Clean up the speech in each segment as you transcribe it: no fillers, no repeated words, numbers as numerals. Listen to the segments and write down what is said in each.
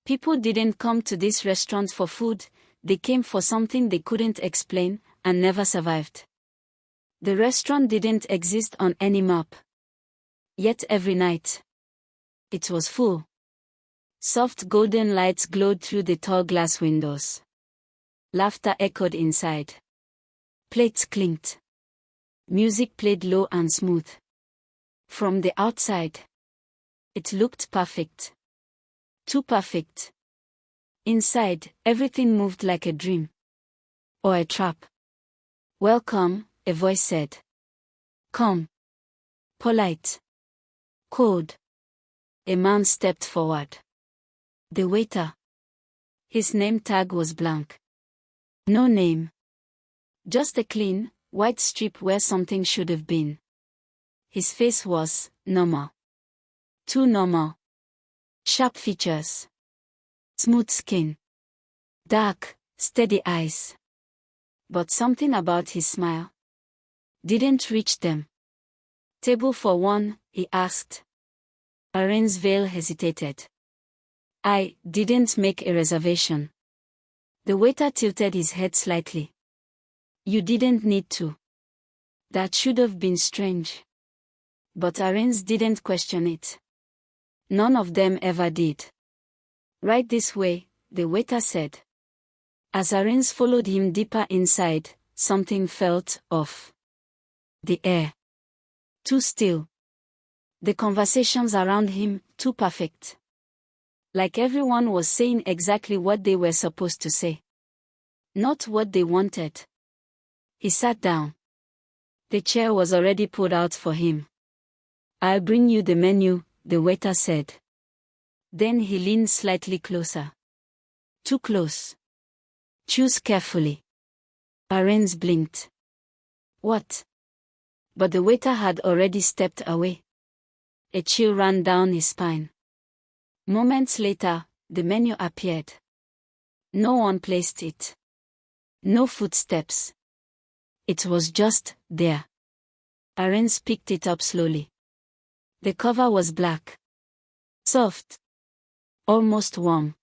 People didn't come to this restaurant for food, they came for something they couldn't explain, and never survived. The restaurant didn't exist on any map. Yet every night, it was full. Soft golden lights glowed through the tall glass windows. Laughter echoed inside. Plates clinked. Music played low and smooth. From the outside, it looked perfect. Too perfect. Inside, everything moved like a dream. Or a trap. "Welcome," a voice said. "Come." Polite. Cold. A man stepped forward. The waiter. His name tag was blank. No name. Just a clean, white strip where something should have been. His face was normal. Too normal. Sharp features. Smooth skin. Dark, steady eyes. But something about his smile didn't reach them. "Table for one?" he asked. Arinze Vale hesitated. "I didn't make a reservation." The waiter tilted his head slightly. "You didn't need to." That should have been strange. But Arinze didn't question it. None of them ever did. "Right this way," the waiter said. As Arinze followed him deeper inside, something felt off. The air. Too still. The conversations around him, too perfect. Like everyone was saying exactly what they were supposed to say. Not what they wanted. He sat down. The chair was already pulled out for him. "I'll bring you the menu," the waiter said. Then he leaned slightly closer. Too close. "Choose carefully." Arinze blinked. "What?" But the waiter had already stepped away. A chill ran down his spine. Moments later, the menu appeared. No one placed it. No footsteps. It was just there. Arinze picked it up slowly. The cover was black. Soft. Almost warm.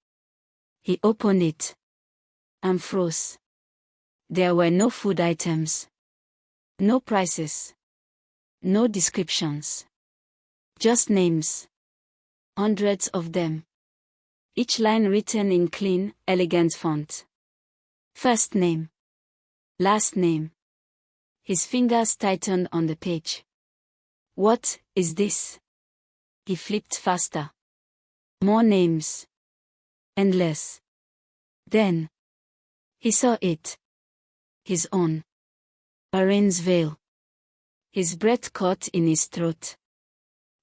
He opened it. And froze. There were no food items. No prices. No descriptions. Just names. Hundreds of them. Each line written in clean, elegant font. First name. Last name. His fingers tightened on the page. "What is this?" He flipped faster. More names. Endless. Then, he saw it. His own. Arinze Vale. His breath caught in his throat.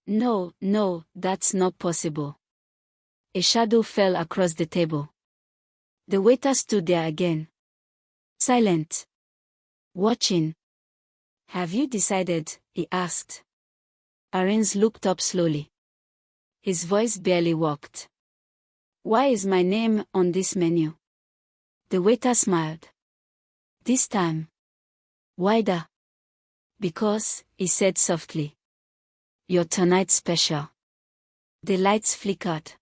No, that's not possible." A shadow fell across the table. The waiter stood there again. Silent. Watching. "Have you decided?" he asked. Arinze looked up slowly. His voice barely worked. "Why is my name on this menu?" The waiter smiled. This time. Wider. "Because," he said softly. "You're tonight's special." The lights flickered.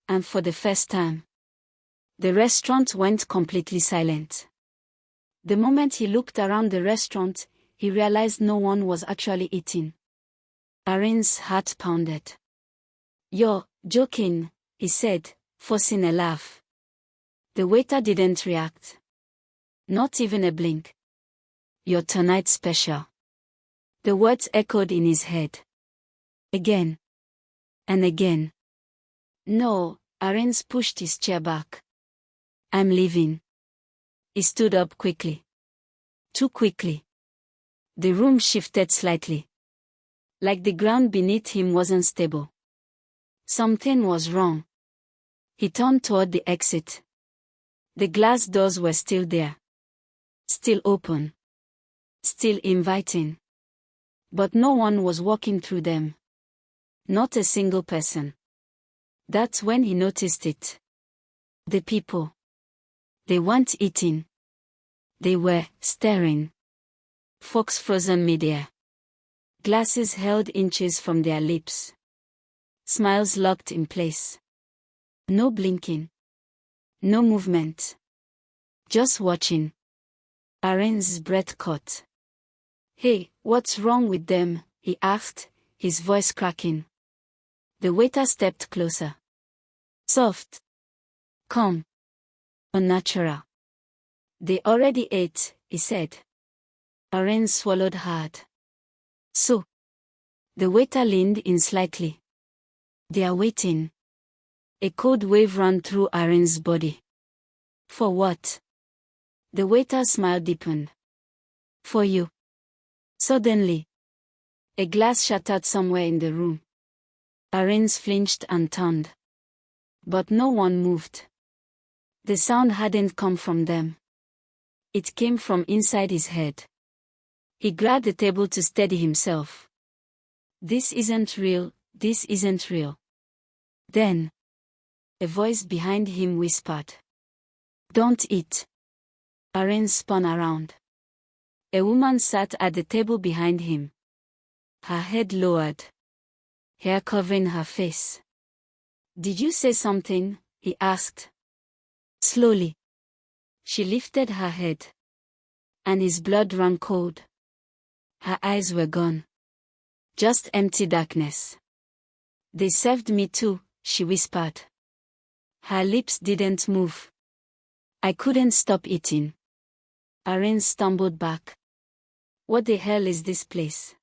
And for the first time, the restaurant went completely silent. The moment he looked around the restaurant, he realized no one was actually eating. Arinze's heart pounded. "You're joking," he said, forcing a laugh. The waiter didn't react. Not even a blink. "You're tonight's special." The words echoed in his head. Again. And again. "No," Arinze pushed his chair back. "I'm leaving." He stood up quickly. Too quickly. The room shifted slightly. Like the ground beneath him wasn't stable. Something was wrong. He turned toward the exit. The glass doors were still there. Still open. Still inviting. But no one was walking through them. Not a single person. That's when he noticed it. The people. They weren't eating. They were staring. Forks frozen midair. Glasses held inches from their lips. Smiles locked in place. No blinking. No movement. Just watching. Arinze's breath caught. "Hey, what's wrong with them?" he asked, his voice cracking. The waiter stepped closer. "Soft. Calm. Unnatural. They already ate," he said. Arinze swallowed hard. "So?" The waiter leaned in slightly. "They are waiting." A cold wave ran through Arinze's body. "For what?" The waiter's smile deepened. "For you." Suddenly, a glass shattered somewhere in the room. Arinze flinched and turned. But no one moved. The sound hadn't come from them. It came from inside his head. He grabbed the table to steady himself. "This isn't real, this isn't real." Then, a voice behind him whispered, "Don't eat." Arinze spun around. A woman sat at the table behind him. Her head lowered, hair covering her face. "Did you say something?" he asked. Slowly, she lifted her head, and his blood ran cold. Her eyes were gone. Just empty darkness. "They served me too," she whispered. Her lips didn't move. "I couldn't stop eating." Arinze stumbled back. "What the hell is this place?"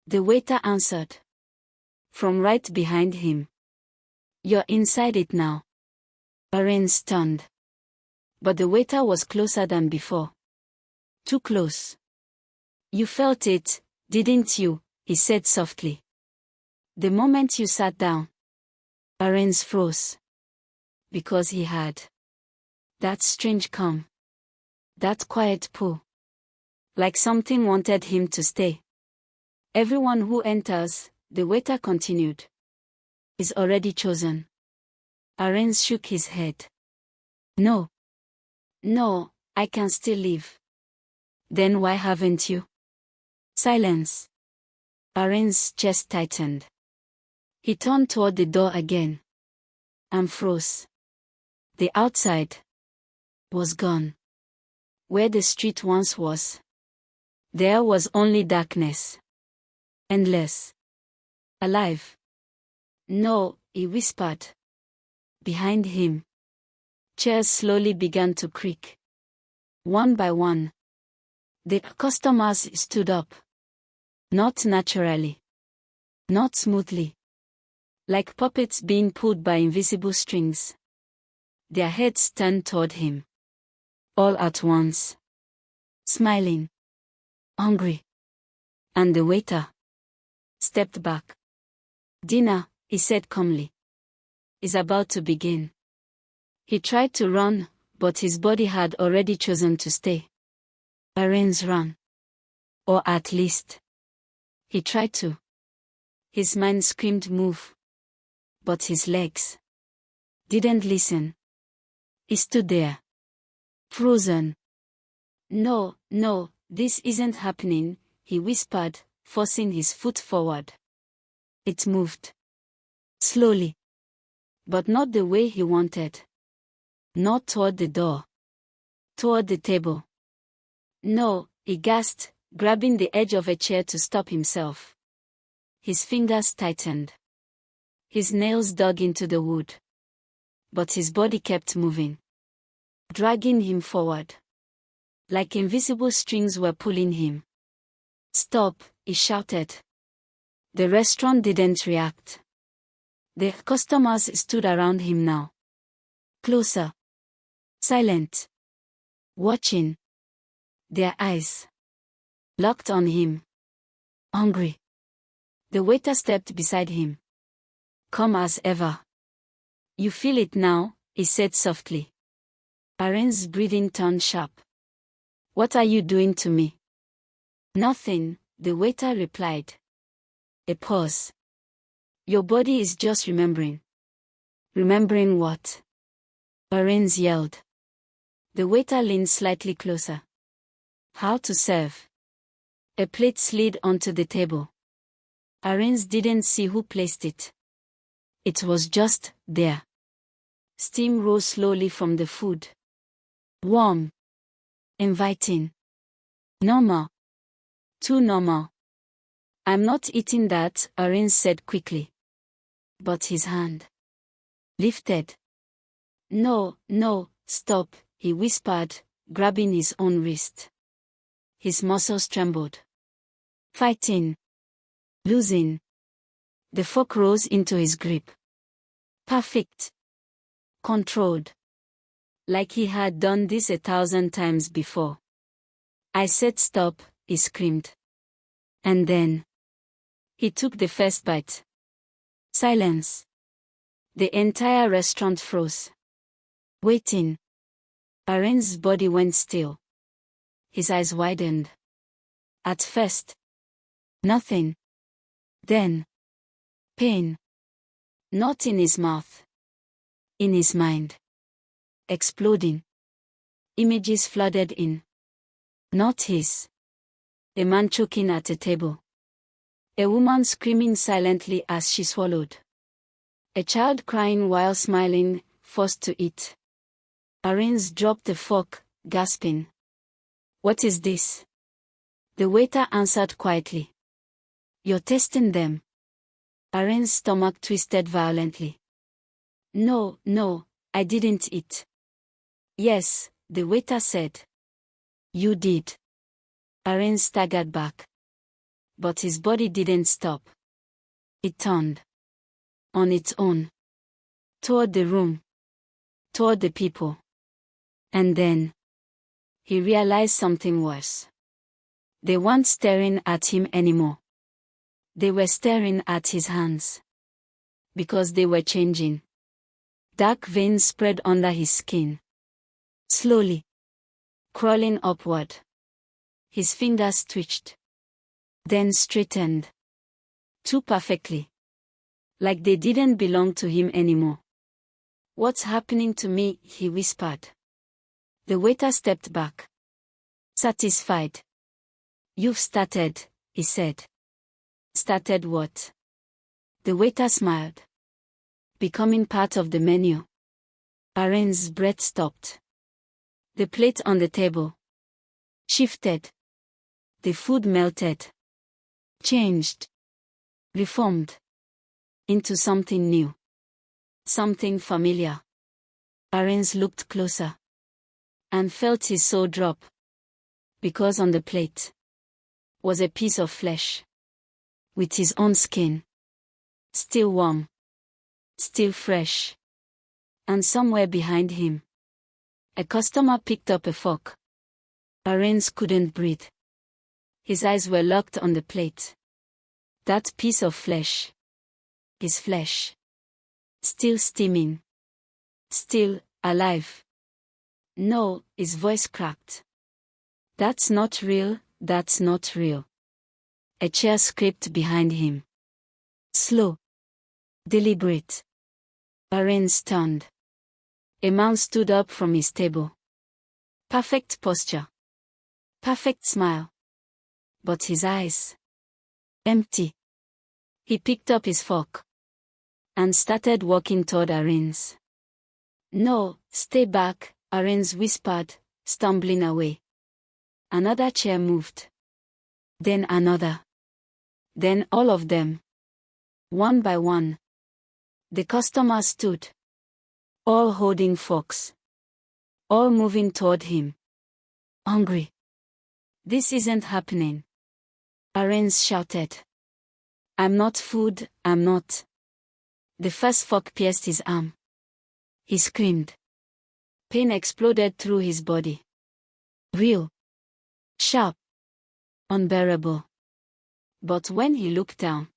The waiter answered. From right behind him. "You're inside it now." Arinze stunned. But the waiter was closer than before. Too close. "You felt it, didn't you?" he said softly. "The moment you sat down." Arinze froze. Because he had. That strange calm. That quiet pull. Like something wanted him to stay. "Everyone who enters," the waiter continued, "is already chosen." Arinze shook his head. "No. No, I can still leave." "Then why haven't you?" Silence. Arinze's chest tightened. He turned toward the door again. And froze. The outside was gone. Where the street once was, there was only darkness. Endless. Alive. "No," he whispered. Behind him, chairs slowly began to creak. One by one, the customers stood up. Not naturally. Not smoothly. Like puppets being pulled by invisible strings. Their heads turned toward him. All at once. Smiling. Hungry. And the waiter stepped back. "Dinner," he said calmly, "is about to begin." He tried to run, but his body had already chosen to stay. Arinze ran. Or at least, he tried to. His mind screamed move. But his legs didn't listen. He stood there. Frozen. "No, no, this isn't happening," he whispered, forcing his foot forward. It moved. Slowly. But not the way he wanted. Not toward the door. Toward the table. "No," he gasped, grabbing the edge of a chair to stop himself. His fingers tightened. His nails dug into the wood. But his body kept moving. Dragging him forward. Like invisible strings were pulling him. "Stop," he shouted. The restaurant didn't react. The customers stood around him now. Closer. Silent. Watching. Their eyes locked on him. Hungry. The waiter stepped beside him. "Calm as ever." "You feel it now," he said softly. Arinze's breathing turned sharp. "What are you doing to me?" "Nothing," the waiter replied. A pause. "Your body is just remembering." "Remembering what?" Arinze yelled. The waiter leaned slightly closer. "How to serve." A plate slid onto the table. Arinze didn't see who placed it. It was just there. Steam rose slowly from the food. Warm. Inviting. Normal. Too normal. I'm not eating that, Arinze said quickly. But his hand lifted. No, no, stop, he whispered, grabbing his own wrist. His muscles trembled. Fighting. Losing. The fork rose into his grip. Perfect. Controlled. Like he had done this 1,000 times before. I said stop, he screamed. And then he took the first bite. Silence. The entire restaurant froze. Waiting. Arinze's body went still. His eyes widened. At first. Nothing. Then. Pain. Not in his mouth. In his mind. Exploding. Images flooded in. Not his. A man choking at a table. A woman screaming silently as she swallowed. A child crying while smiling, forced to eat. Arinze dropped the fork, gasping. What is this? The waiter answered quietly. You're testing them. Arinze's stomach twisted violently. No, no, I didn't eat. Yes, the waiter said. You did. Arinze staggered back. But his body didn't stop. It turned. On its own. Toward the room. Toward the people. And then he realized something worse. They weren't staring at him anymore. They were staring at his hands. Because they were changing. Dark veins spread under his skin. Slowly. Crawling upward. His fingers twitched. Then straightened. Too perfectly. Like they didn't belong to him anymore. What's happening to me? He whispered. The waiter stepped back. Satisfied. You've started, he said. Started what? The waiter smiled. Becoming part of the menu. Arinze's breath stopped. The plate on the table shifted. The food melted. Changed. Reformed. Into something new. Something familiar. Arinze looked closer. And felt his soul drop. Because on the plate was a piece of flesh. With his own skin. Still warm. Still fresh. And somewhere behind him. A customer picked up a fork. Arinze couldn't breathe. His eyes were locked on the plate. That piece of flesh. His flesh. Still steaming. Still alive. No, his voice cracked. That's not real, that's not real. A chair scraped behind him. Slow. Deliberate. Arinze turned. A man stood up from his table. Perfect posture. Perfect smile. But his eyes. Empty. He picked up his fork. And started walking toward Arinze. No, stay back, Arinze whispered, stumbling away. Another chair moved. Then another. Then all of them. One by one. The customers stood. All holding forks. All moving toward him. Hungry. This isn't happening. Arinze shouted. I'm not food, I'm not. The first fork pierced his arm. He screamed. Pain exploded through his body. Real. Sharp. Unbearable. But when he looked down,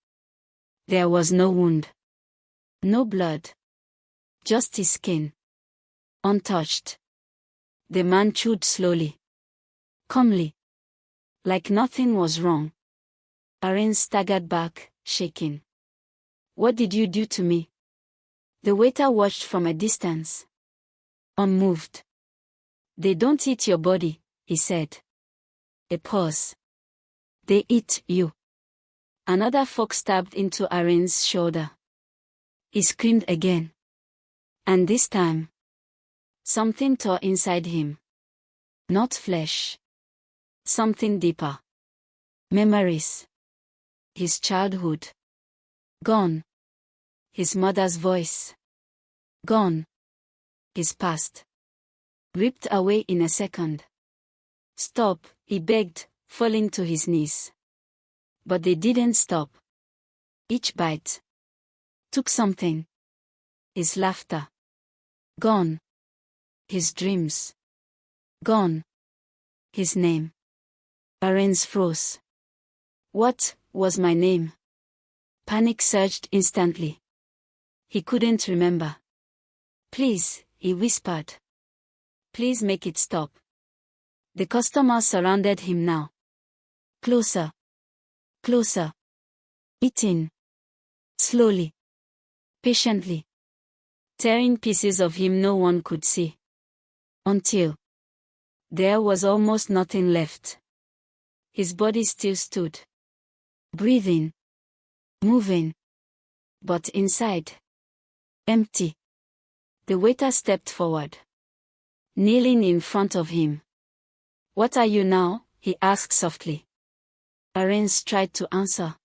there was no wound. No blood. Just his skin. Untouched. The man chewed slowly. Calmly. Like nothing was wrong. Arinze staggered back, shaking. What did you do to me? The waiter watched from a distance. Unmoved. They don't eat your body, he said. A pause. They eat you. Another fork stabbed into Arinze's shoulder. He screamed again. And this time, something tore inside him. Not flesh. Something deeper. Memories. His childhood. Gone. His mother's voice. Gone. His past. Ripped away in a second. Stop, he begged, falling to his knees. But they didn't stop. Each bite took something. His laughter. Gone. His dreams. Gone. His name. Arinze froze. What was my name? Panic surged instantly. He couldn't remember. Please, he whispered. Please make it stop. The customers surrounded him now. Closer. Closer. Eating. Slowly. Patiently. Tearing pieces of him no one could see. Until there was almost nothing left. His body still stood. Breathing. Moving. But inside. Empty. The waiter stepped forward. Kneeling in front of him. What are you now? He asked softly. Arinze tried to answer.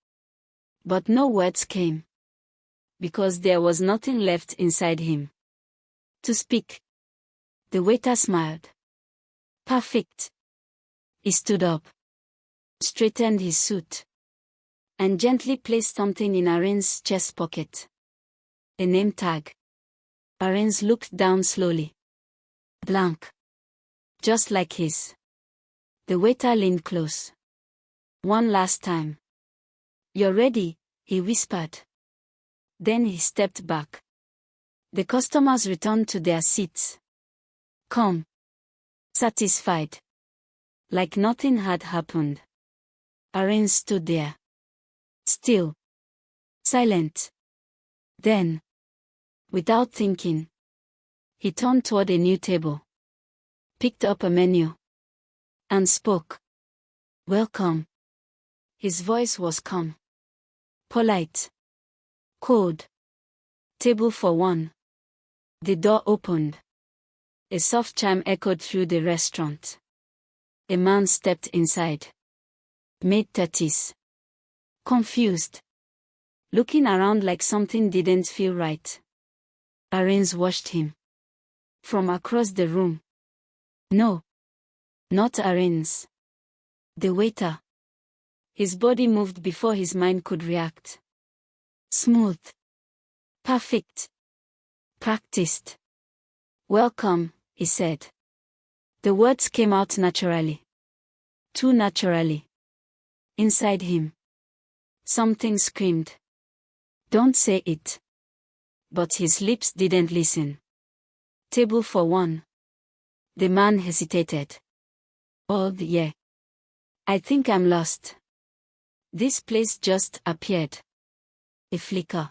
But no words came. Because there was nothing left inside him. To speak. The waiter smiled. Perfect. He stood up. Straightened his suit. And gently placed something in Arinze's chest pocket. A name tag. Arinze looked down slowly. Blank. Just like his. The waiter leaned close. One last time. You're ready, he whispered. Then he stepped back. The customers returned to their seats. Calm. Satisfied. Like nothing had happened. Arinze stood there. Still. Silent. Then, without thinking, he turned toward a new table. Picked up a menu. And spoke. Welcome. His voice was calm. Polite. Cold. Table for one. The door opened. A soft chime echoed through the restaurant. A man stepped inside. Mid-30s. Confused. Looking around like something didn't feel right. Arinze watched him. From across the room. No. Not Arinze. The waiter. His body moved before his mind could react. Smooth. Perfect. Practiced. Welcome, he said. The words came out naturally. Too naturally. Inside him. Something screamed. Don't say it. But his lips didn't listen. Table for one. The man hesitated. Oh, yeah. I think I'm lost. This place just appeared. A flicker.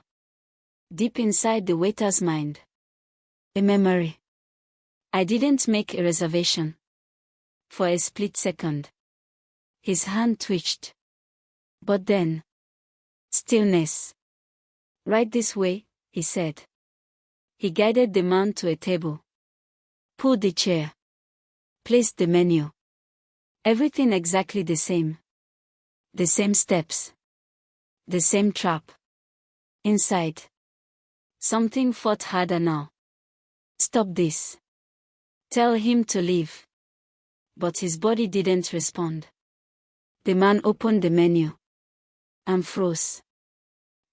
Deep inside the waiter's mind. A memory. I didn't make a reservation. For a split second. His hand twitched. But then. Stillness. Right this way, he said. He guided the man to a table. Pulled the chair. Placed the menu. Everything exactly the same. The same steps. The same trap. Inside. Something fought harder now. Stop this. Tell him to leave. But his body didn't respond. The man opened the menu. And froze.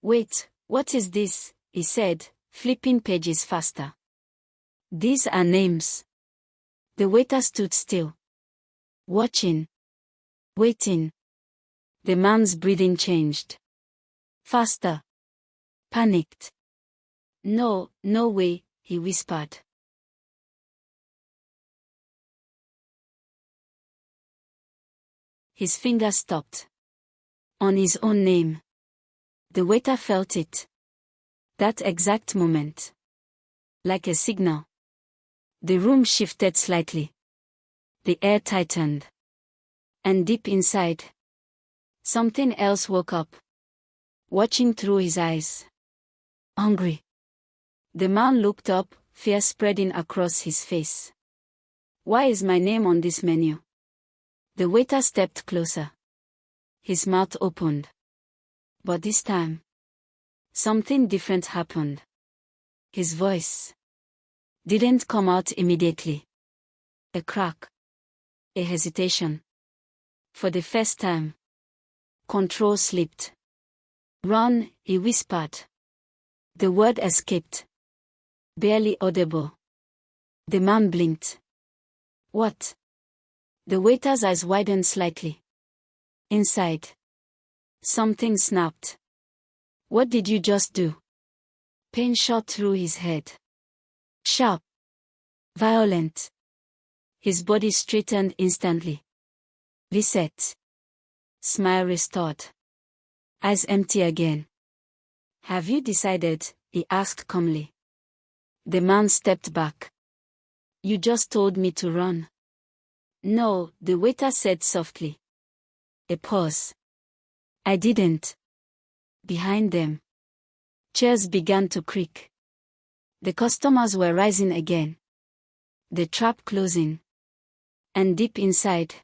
Wait, what is this? He said, flipping pages faster. These are names. The waiter stood still. Watching. Waiting. The man's breathing changed. Faster. Panicked. No, no way, he whispered. His finger stopped. On his own name. The waiter felt it. That exact moment. Like a signal. The room shifted slightly. The air tightened. And deep inside, something else woke up. Watching through his eyes. Hungry. The man looked up, fear spreading across his face. Why is my name on this menu? The waiter stepped closer. His mouth opened. But this time, something different happened. His voice didn't come out immediately. A crack. A hesitation. For the first time, control slipped. "Run," he whispered. The word escaped. Barely audible. The man blinked. "What?" The waiter's eyes widened slightly. Inside, something snapped. "What did you just do?" Pain shot through his head. Sharp. Violent. His body straightened instantly. Reset. Smile restored. Eyes empty again. "Have you decided?" he asked calmly. The man stepped back. "You just told me to run." "No," the waiter said softly. A pause. "I didn't." Behind them, chairs began to creak. The customers were rising again. The trap closing. And deep inside,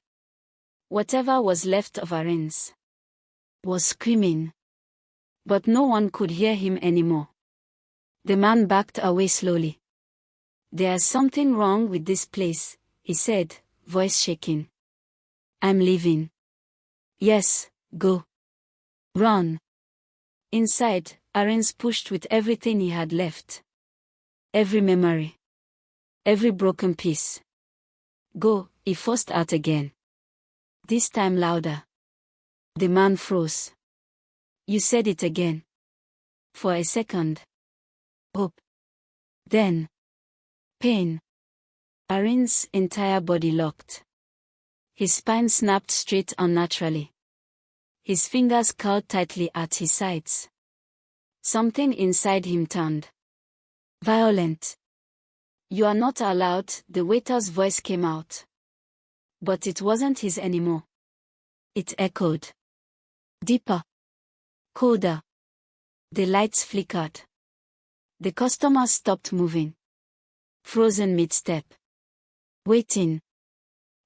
whatever was left of Arinze was screaming. But no one could hear him anymore. The man backed away slowly. "There's something wrong with this place," he said, voice shaking. "I'm leaving." "Yes, go. Run." Inside, Arinze pushed with everything he had left. Every memory. Every broken piece. "Go," he forced out again. This time louder. The man froze. "You said it again." For a second. Hope. Then. Pain. Arinze's entire body locked. His spine snapped straight unnaturally. His fingers curled tightly at his sides. Something inside him turned violent. "You are not allowed," the waiter's voice came out. But it wasn't his anymore. It echoed. Deeper. Colder. The lights flickered. The customers stopped moving. Frozen mid-step. Waiting.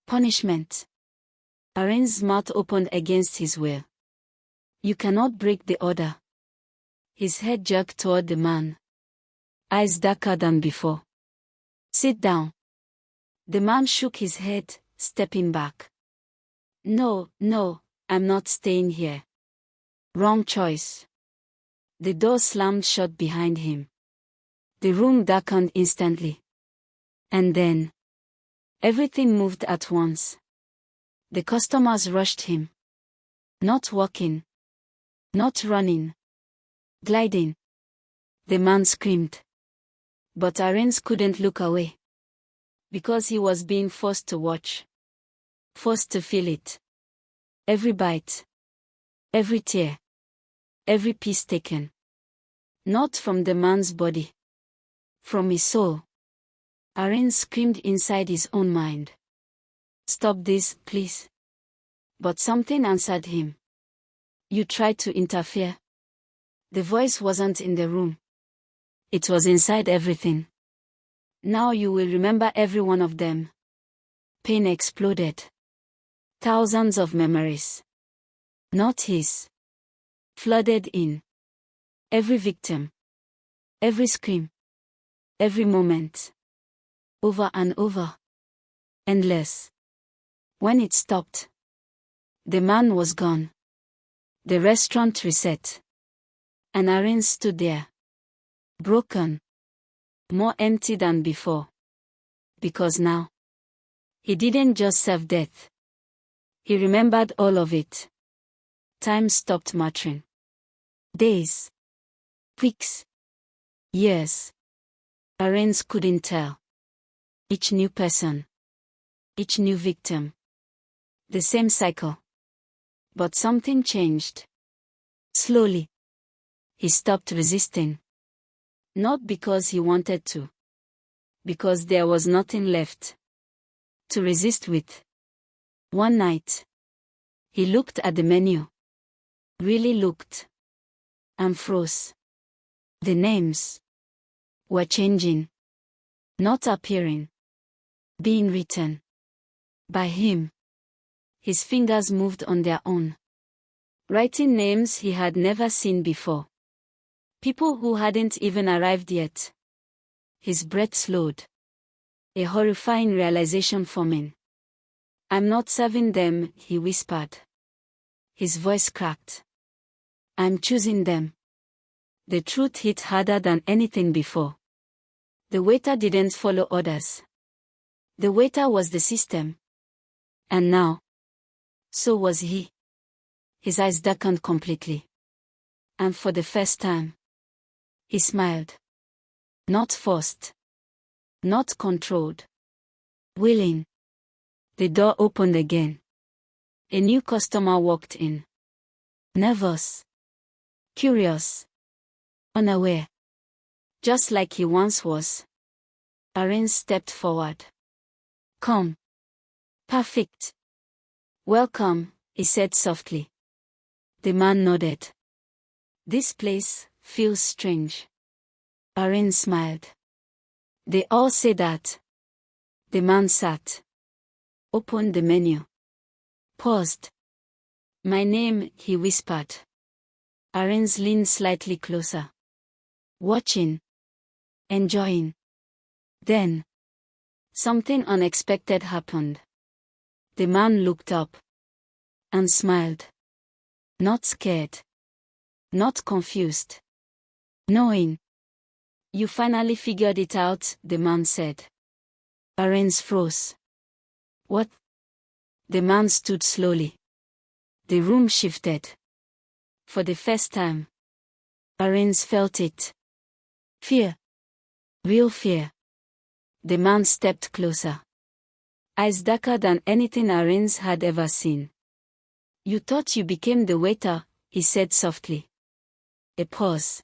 Punishment. Arinze's mouth opened against his will. "You cannot break the order." His head jerked toward the man. Eyes darker than before. "Sit down." The man shook his head, stepping back. No, I'm not staying here." Wrong choice. The door slammed shut behind him. The room darkened instantly. And then, everything moved at once. The customers rushed him. Not walking. Not running. Gliding. The man screamed. But Arinze couldn't look away. Because he was being forced to watch. Forced to feel it. Every bite. Every tear. Every piece taken. Not from the man's body. From his soul. Arinze screamed inside his own mind. "Stop this, please." But something answered him. "You tried to interfere." The voice wasn't in the room. It was inside everything. "Now you will remember every one of them." Pain exploded. Thousands of memories. Not his. Flooded in. Every victim. Every scream. Every moment. Over and over. Endless. When it stopped, the man was gone. The restaurant reset. And Arinze stood there. Broken. More empty than before. Because now, he didn't just serve death. He remembered all of it. Time stopped mattering. Days. Weeks. Years. Arinze couldn't tell. Each new person. Each new victim. The same cycle. But something changed. Slowly. He stopped resisting. Not because he wanted to. Because there was nothing left to resist with. One night, he looked at the menu. Really looked. And froze. The names were changing. Not appearing. Being written. By him. His fingers moved on their own. Writing names he had never seen before. People who hadn't even arrived yet. His breath slowed. A horrifying realization forming. I'm not serving them, he whispered. His voice cracked. I'm choosing them. The truth hit harder than anything before. The waiter didn't follow orders. The waiter was the system. And now, so was he. His eyes darkened completely. And for the first time, he smiled. Not forced. Not controlled. Willing. The door opened again. A new customer walked in. Nervous. Curious. Unaware. Just like he once was. Arinze stepped forward. Come. Perfect. Welcome, he said softly. The man nodded. This place feels strange. Arinze smiled. They all say that. The man sat. Opened the menu. Paused. My name, he whispered. Arinze leaned slightly closer. Watching. Enjoying. Then. Something unexpected happened. The man looked up. And smiled. Not scared. Not confused. Knowing. You finally figured it out, the man said. Arinze froze. What? The man stood slowly. The room shifted. For the first time, Arinze felt it. Fear. Real fear. The man stepped closer. Eyes darker than anything Arinze had ever seen. You thought you became the waiter, he said softly. A pause.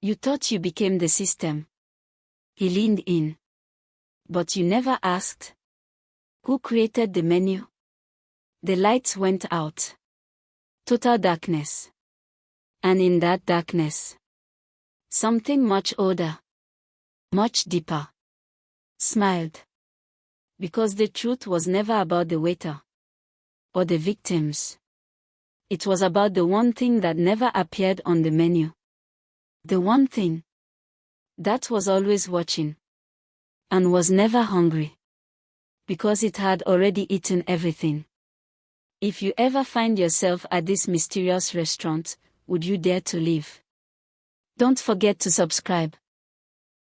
You thought you became the system. He leaned in. But you never asked. Who created the menu? The lights went out. Total darkness. And in that darkness, something much older, much deeper, smiled. Because the truth was never about the waiter. Or the victims. It was about the one thing that never appeared on the menu. The one thing that was always watching. And was never hungry. Because it had already eaten everything. If you ever find yourself at this mysterious restaurant, would you dare to leave? Don't forget to subscribe.